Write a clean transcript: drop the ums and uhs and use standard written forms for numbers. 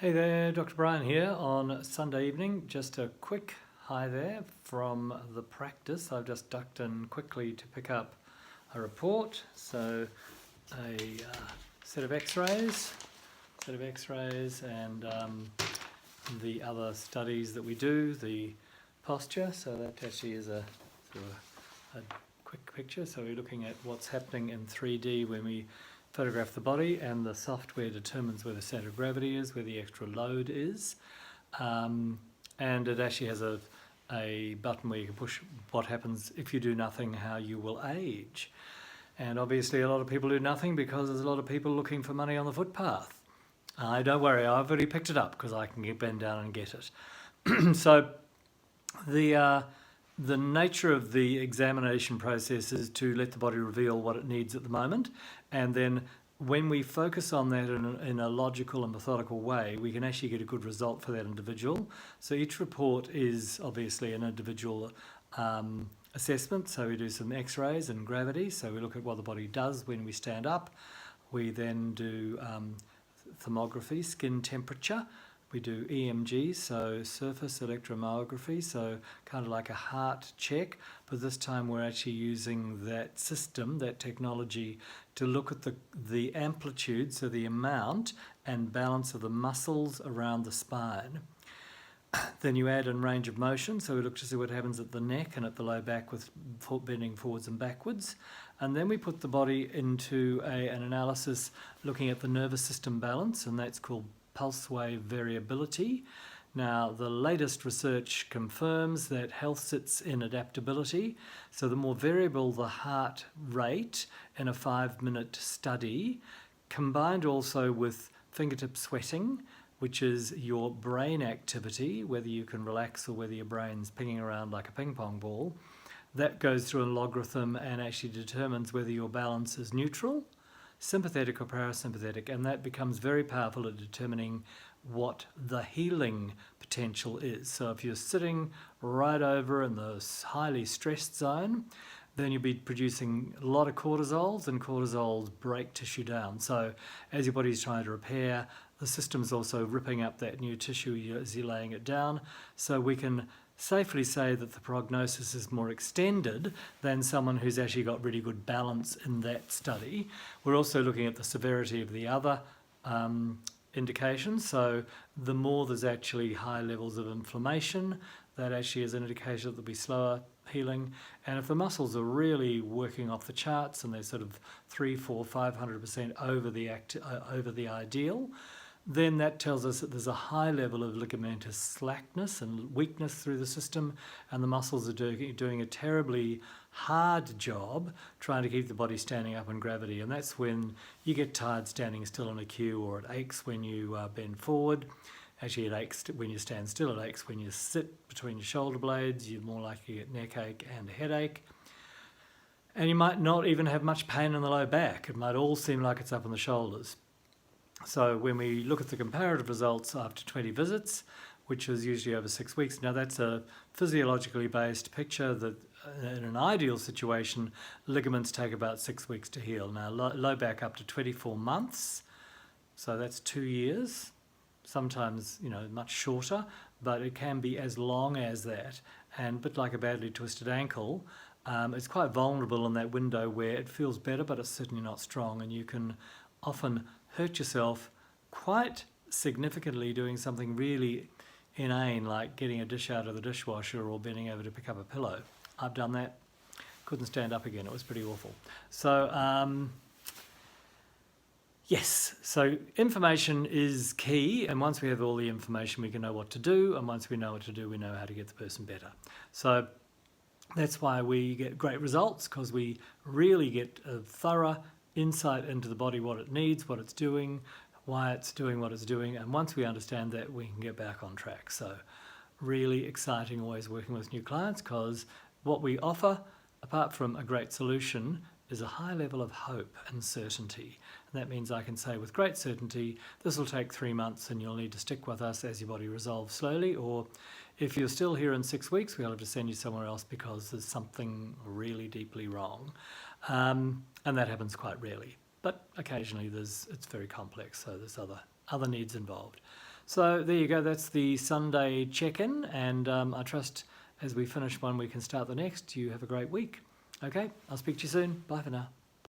Hey there, Dr. Brian here on Sunday evening. Just a quick hi there from the practice. I've just ducked in quickly to pick up a report. So a set of x-rays and the other studies that we do, the posture. So that actually is a sort of a quick picture. So we're looking at what's happening in 3D when we photograph the body, and the software determines where the center of gravity is, where the extra load is, and it actually has a button where you can push what happens if you do nothing, how you will age. And obviously a lot of people do nothing because there's a lot of people looking for money on the footpath. Don't worry, I've already picked it up because I can bend down and get it. So the nature of the examination process is to let the body reveal what it needs at the moment, and then when we focus on that in a logical and methodical way, we can actually get a good result for that individual. So each report is obviously an individual assessment. So we do some x-rays and gravity, so we look at what the body does when we stand up. We then do thermography, skin temperature. We do EMG, so surface electromyography, so kind of like a heart check, but this time we're actually using that system, that technology, to look at the amplitude, so the amount and balance of the muscles around the spine. Then you add in range of motion, so we look to see what happens at the neck and at the low back with bending forwards and backwards. And then we put the body into an analysis looking at the nervous system balance, and that's called pulse wave variability. Now, the latest research confirms that health sits in adaptability. So the more variable the heart rate in a 5-minute study, combined also with fingertip sweating, which is your brain activity, whether you can relax or whether your brain's pinging around like a ping pong ball, that goes through a logarithm and actually determines whether your balance is neutral, sympathetic or parasympathetic, and that becomes very powerful at determining what the healing potential is. So if you're sitting right over in the highly stressed zone, then you'll be producing a lot of cortisols, and cortisols break tissue down. So as your body's trying to repair, the system's also ripping up that new tissue as you're laying it down. So we can safely say that the prognosis is more extended than someone who's actually got really good balance in that study. We're also looking at the severity of the other indications. So the more there's actually high levels of inflammation, that actually is an indication that there'll be slower healing. And if the muscles are really working off the charts and they're sort of 300, 400, 500% over the ideal, then that tells us that there's a high level of ligamentous slackness and weakness through the system, and the muscles are doing a terribly hard job trying to keep the body standing up in gravity. And that's when you get tired standing still in a queue, or it aches when you bend forward. Actually, it aches when you stand still, it aches when you sit between your shoulder blades, you're more likely to get neck ache and headache. And you might not even have much pain in the low back. It might all seem like it's up in the shoulders. So when we look at the comparative results after 20 visits, which is usually over 6 weeks, now that's a physiologically based picture that in an ideal situation, ligaments take about 6 weeks to heal. Now low back up to 24 months, so that's 2 years, sometimes much shorter, but it can be as long as that. And a bit like a badly twisted ankle, it's quite vulnerable in that window where it feels better, but it's certainly not strong, and you can often hurt yourself quite significantly doing something really inane, like getting a dish out of the dishwasher or bending over to pick up a pillow. I've done that, couldn't stand up again, it was pretty awful. So yes, so information is key, and once we have all the information we can know what to do, and once we know what to do we know how to get the person better. So that's why we get great results, because we really get a thorough insight into the body, what it needs, what it's doing, why it's doing what it's doing, and once we understand that, we can get back on track. So really exciting always working with new clients, because what we offer, apart from a great solution, is a high level of hope and certainty. And that means I can say with great certainty, this will take 3 months and you'll need to stick with us as your body resolves slowly, or if you're still here in 6 weeks, we'll have to send you somewhere else because there's something really deeply wrong. And that happens quite rarely. but occasionally it's very complex, so there's other needs involved. So there you go, that's the Sunday check-in, and I trust as we finish one we can start the next. You have a great week. Okay, I'll speak to you soon. Bye for now.